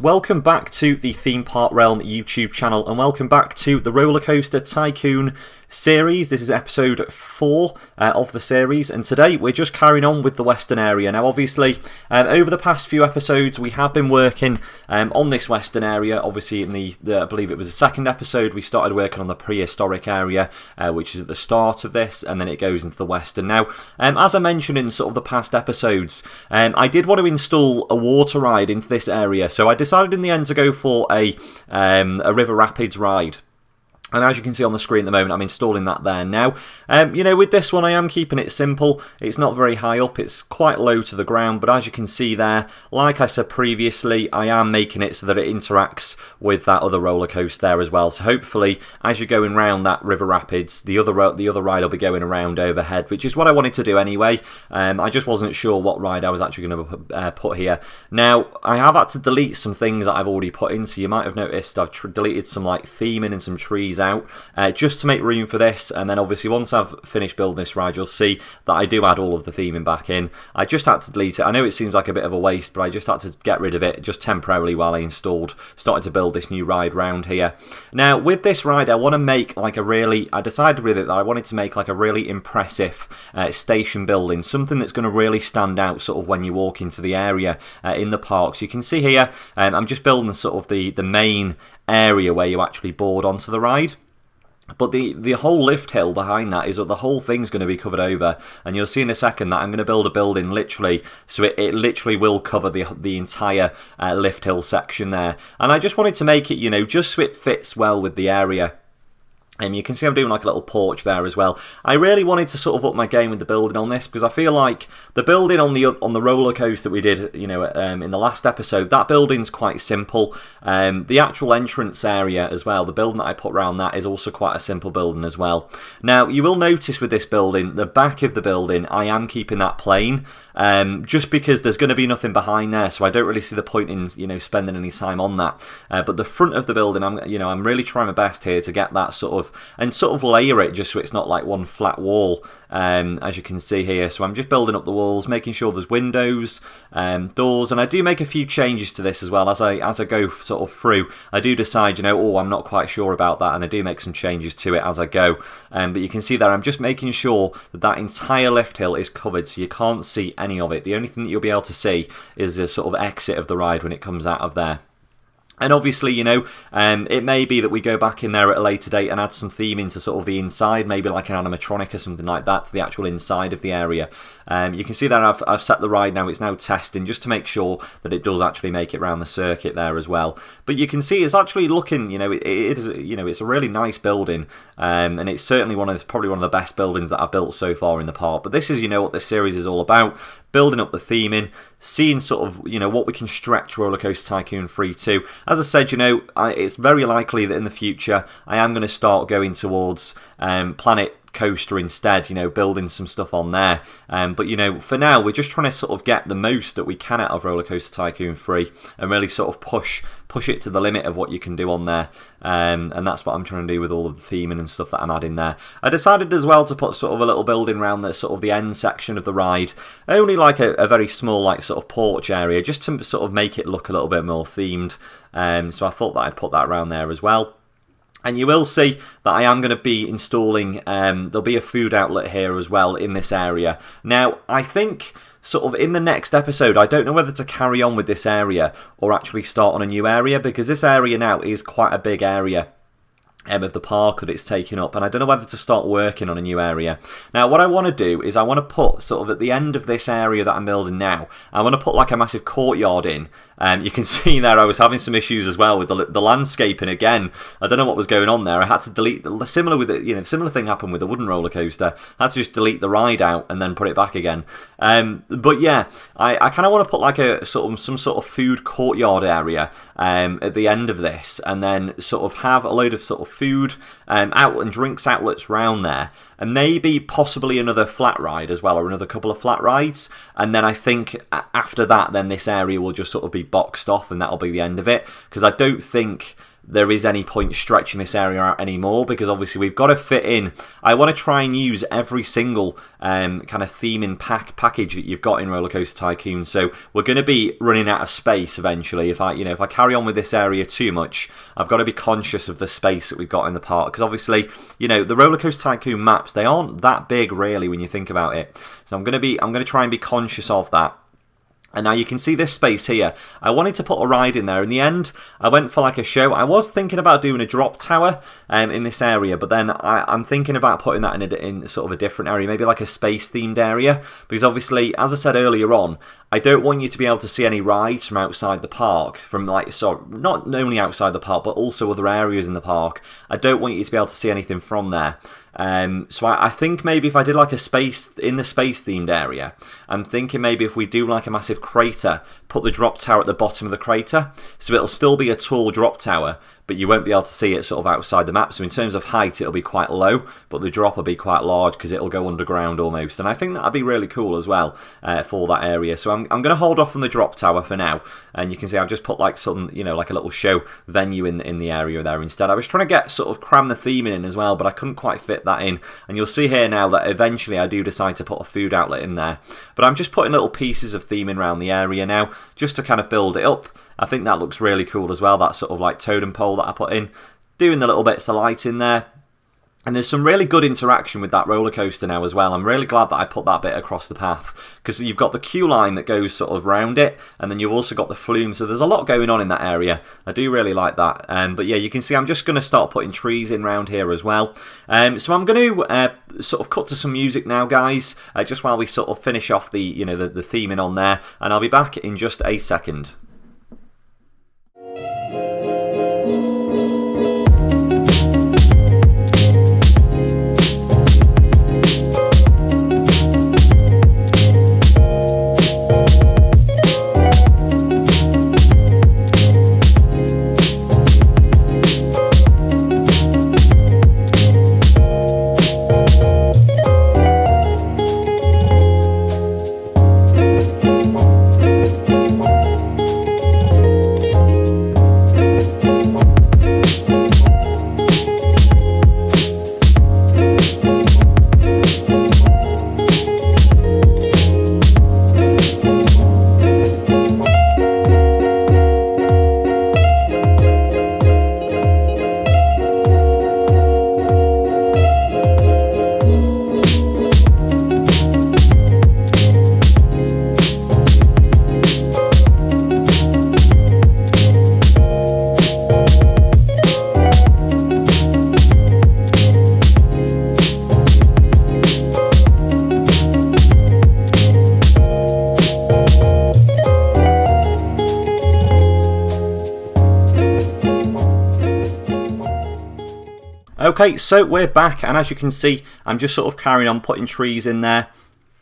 Welcome back to the Theme Park Realm YouTube channel, and welcome back to the Roller Coaster Tycoon series. This is episode 4 of the series, and today we're just carrying on with the western area. Now obviously over the past few episodes we have been working on this western area. Obviously in the I believe it was the second episode we started working on the prehistoric area, which is at the start of this, and then it goes into the western. Now as I mentioned in sort of the past episodes, I did want to install a water ride into this area, so I decided in the end to go for a river rapids ride. And as you can see on the screen at the moment, I'm installing that there now. You know, with this one, I am keeping it simple. It's not very high up. It's quite low to the ground. But as you can see there, like I said previously, I am making it so that it interacts with that other roller coaster there as well. So hopefully, as you're going round that river rapids, the other ride will be going around overhead, which is what I wanted to do anyway. I just wasn't sure what ride I was actually going to put here. Now, I have had to delete some things that I've already put in. So you might have noticed I've deleted some like theming and some trees out just to make room for this, and then obviously once I've finished building this ride you'll see that I do add all of the theming back in. I just had to delete it. I know it seems like a bit of a waste, but I just had to get rid of it just temporarily while I started to build this new ride round here. Now with this ride I want to make like I decided with it that I wanted to make like a really impressive station building, something that's going to really stand out sort of when you walk into the area in the parks. You can see here I'm just building sort of the main area where you actually board onto the ride. But the whole lift hill behind that is that the whole thing's going to be covered over, and you'll see in a second that I'm going to build a building literally, so it literally will cover the entire lift hill section there. And I just wanted to make it, you know, just so it fits well with the area. And you can see I'm doing like a little porch there as well. I really wanted to sort of up my game with the building on this, because I feel like the building on the roller coaster that we did, you know, in the last episode, that building's quite simple. The actual entrance area as well, the building that I put around that is also quite a simple building as well. Now you will notice with this building, the back of the building, I am keeping that plain, just because there's going to be nothing behind there, so I don't really see the point in, you know, spending any time on that. But the front of the building, I'm really trying my best here to get that sort of layer it just so it's not like one flat wall, as you can see here. So I'm just building up the walls, making sure there's windows, doors, and I do make a few changes to this as well as I go sort of through. I do decide, you know, I'm not quite sure about that, and I do make some changes to it as I go. But you can see there I'm just making sure that entire lift hill is covered, so you can't see any of it. The only thing that you'll be able to see is the sort of exit of the ride when it comes out of there. And obviously, you know, it may be that we go back in there at a later date and add some theming to sort of the inside, maybe like an animatronic or something like that to the actual inside of the area. You can see that I've set the ride now, it's now testing just to make sure that it does actually make it around the circuit there as well. But you can see it's actually looking, you know, it is, you know, it's a really nice building, and it's certainly probably one of the best buildings that I've built so far in the park. But this is, you know, what this series is all about. Building up the theming, seeing sort of, you know, what we can stretch Roller Coaster Tycoon 3 to. As I said, you know, it's very likely that in the future I am going to start going towards Planet Coaster instead, you know, building some stuff on there. But you know, for now we're just trying to sort of get the most that we can out of Roller Coaster Tycoon 3 and really sort of push it to the limit of what you can do on there. And that's what I'm trying to do with all of the theming and stuff that I'm adding there. I decided as well to put sort of a little building around the sort of the end section of the ride, only like a very small like sort of porch area, just to sort of make it look a little bit more themed. So I thought that I'd put that around there as well. And you will see that I am going to be installing, there'll be a food outlet here as well in this area. Now, I think sort of in the next episode, I don't know whether to carry on with this area or actually start on a new area, because this area now is quite a big area of the park that it's taken up, and I don't know whether to start working on a new area. Now what I want to do is I want to put sort of at the end of this area that I'm building now, I want to put like a massive courtyard in. You can see there I was having some issues as well with the landscaping again. I don't know what was going on there. I had to delete similar thing happened with the wooden roller coaster. I had to just delete the ride out and then put it back again. But yeah, I kind of want to put like some sort of food courtyard area at the end of this, and then sort of have a load of sort of food out and drinks outlets round there, and maybe possibly another flat ride as well, or another couple of flat rides. And then I think after that, then this area will just sort of be boxed off, and that'll be the end of it, because I don't think there is any point stretching this area out anymore, because obviously we've got to fit in. I want to try and use every single kind of theming package that you've got in Roller Coaster Tycoon. So we're going to be running out of space eventually. If I carry on with this area too much, I've got to be conscious of the space that we've got in the park, because obviously, the Roller Coaster Tycoon maps, they aren't that big really when you think about it. So I'm going to try and be conscious of that. And now you can see this space here. I wanted to put a ride in there. In the end, I went for like a show. I was thinking about doing a drop tower in this area, but then I'm thinking about putting that in sort of a different area, maybe like a space-themed area, because obviously, as I said earlier on, I don't want you to be able to see any rides from outside the park, not only outside the park, but also other areas in the park. I don't want you to be able to see anything from there. So I think maybe if I did like a space in the space-themed area, I'm thinking maybe if we do like a massive crater, put the drop tower at the bottom of the crater, so it'll still be a tall drop tower, but you won't be able to see it sort of outside the map. So in terms of height, it'll be quite low, but the drop will be quite large because it'll go underground almost. And I think that'd be really cool as well for that area. So I'm going to hold off on the drop tower for now. And you can see I've just put like some, like a little show venue in the area there instead. I was trying to get sort of cram the theming in as well, but I couldn't quite fit that in. And you'll see here now that eventually I do decide to put a food outlet in there. But I'm just putting little pieces of theming around the area now, just to kind of build it up. I think that looks really cool as well, that sort of like totem pole that I put in. Doing the little bits of light in there. And there's some really good interaction with that roller coaster now as well. I'm really glad that I put that bit across the path, because you've got the queue line that goes sort of round it, and then you've also got the flume. So there's a lot going on in that area. I do really like that. But yeah, you can see I'm just going to start putting trees in round here as well. So I'm going to sort of cut to some music now, guys, just while we sort of finish off the the theming on there, and I'll be back in just a second. Okay, so we're back, and as you can see, I'm just sort of carrying on putting trees in there.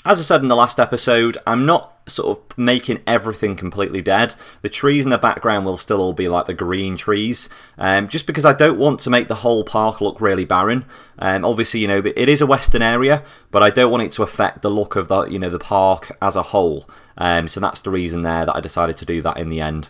As I said in the last episode, I'm not sort of making everything completely dead. The trees in the background will still all be like the green trees, just because I don't want to make the whole park look really barren. Obviously, it is a western area, but I don't want it to affect the look of the, the park as a whole. So that's the reason there that I decided to do that in the end.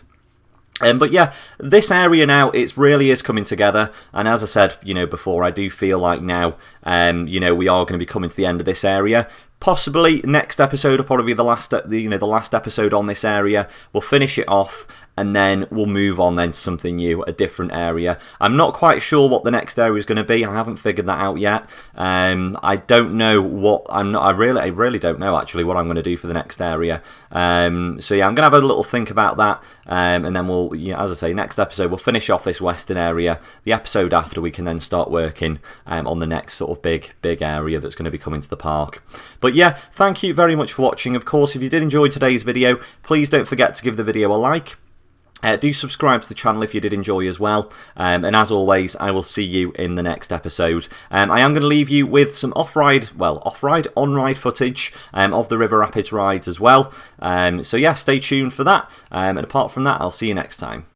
But yeah, this area now, it really is coming together, and as I said, before, I do feel like now, we are going to be coming to the end of this area. Possibly next episode will probably be the last episode on this area. We'll finish it off, and then we'll move on then to something new, a different area. I'm not quite sure what the next area is going to be. I haven't figured that out yet. I don't know what I really don't know actually what I'm going to do for the next area. So yeah, I'm going to have a little think about that, and then we'll, as I say, next episode we'll finish off this western area. The episode after, we can then start working on the next sort of big area that's going to be coming to the park. But yeah, thank you very much for watching. Of course, if you did enjoy today's video, please don't forget to give the video a like. Do subscribe to the channel if you did enjoy as well, and as always, I will see you in the next episode. I am going to leave you with some on-ride footage of the River Rapids rides as well. So yeah, stay tuned for that, and apart from that, I'll see you next time.